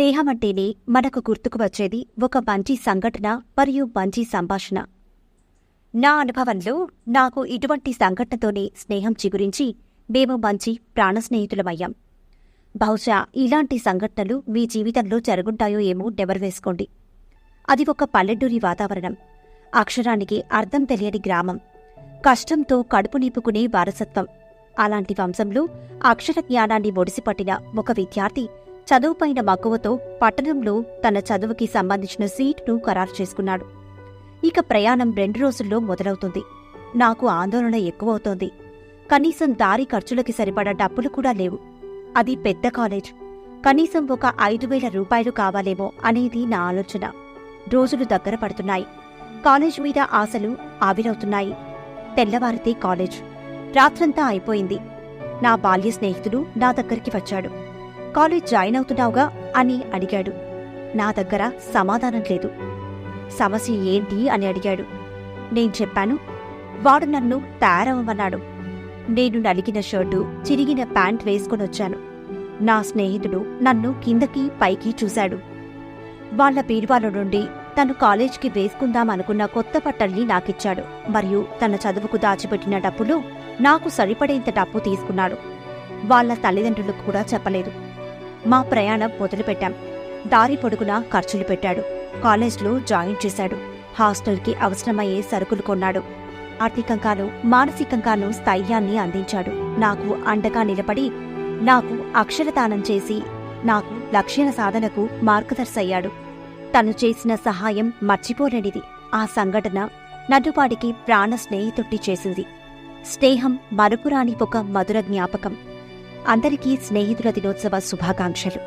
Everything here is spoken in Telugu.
స్నేహం అంటేనే మనకు గుర్తుకు వచ్చేది ఒక మంచి సంఘటన మరియు మంచి సంభాషణ. నా అనుభవంలో నాకు ఇటువంటి సంఘటనతోనే స్నేహం చిగురించి మేము మంచి ప్రాణ స్నేహితులమయ్యాం. బహుశా ఇలాంటి సంఘటనలు మీ జీవితంలో జరుగుంటాయో ఏమో నెవరువేసుకోండి. అది ఒక పల్లెటూరి వాతావరణం, అక్షరానికి అర్థం తెలియని గ్రామం, కష్టంతో కడుపు నింపుకునే వారసత్వం. అలాంటి వంశంలో అక్షర జ్ఞానాన్ని ఒడిసిపట్టిన ఒక విద్యార్థి చదువుపైన మక్కువతో పట్టణంలో తన చదువుకి సంబంధించిన సీటును ఖరారు చేసుకున్నాడు. ఇక ప్రయాణం 2 రోజుల్లో మొదలవుతుంది. నాకు ఆందోళన ఎక్కువవుతోంది. కనీసం దారి ఖర్చులకి సరిపడా డబ్బులు కూడా లేవు. అది పెద్ద కాలేజ్, కనీసం ఒక 5,000 రూపాయలు కావాలేమో అనేది నా ఆలోచన. రోజులు దగ్గర పడుతున్నాయి. కాలేజ్ మీద ఆశలు ఆవిరవుతున్నాయి. తెల్లవారితే కాలేజ్. రాత్రంతా అయిపోయింది. నా బాల్య స్నేహితుడు నా దగ్గరికి వచ్చాడు. కాలేజ్ జాయిన్ అవుతున్నావుగా అని అడిగాడు. నా దగ్గర సమాధానం లేదు. సమస్య ఏంటి అని అడిగాడు. నేను చెప్పాను. వాడు నన్ను తయారవ్వమన్నాడు. నేను నలిగిన షర్టు, చిరిగిన ప్యాంట్ వేసుకొనొచ్చాను. నా స్నేహితుడు నన్ను కిందకి పైకి చూశాడు. వాళ్ల బీరువాల నుండి తను కాలేజ్కి వేసుకుందామనుకున్న కొత్త బట్టల్ని నాకిచ్చాడు. మరియు తన చదువుకు దాచిపెట్టిన డబ్బులో నాకు సరిపడేంత డబ్బు తీసుకున్నాడు. వాళ్ల తల్లిదండ్రులకు కూడా చెప్పలేదు. మా ప్రయాణం మొదలుపెట్టాం. దారి పొడుగునా ఖర్చులు పెట్టాడు. కాలేజ్లో జాయిన్ చేశాడు. హాస్టల్కి అవసరమయ్యే సరుకులు కొన్నాడు. ఆర్థికంగానూ మానసికంగానూ స్థైర్యాన్ని అందించాడు. నాకు అండగా నిలబడి నాకు అక్షరదానం చేసి నాకు లక్ష్య సాధనకు మార్గదర్శయ్యాడు. తను చేసిన సహాయం మర్చిపోలేనిది. ఆ సంఘటన నన్ను వాడికి ప్రాణ స్నేహితుడి చేసింది. స్నేహం మరుపురాని ఒక మధుర జ్ఞాపకం. అందరికీ స్నేహితుల దినోత్సవ శుభాకాంక్షలు.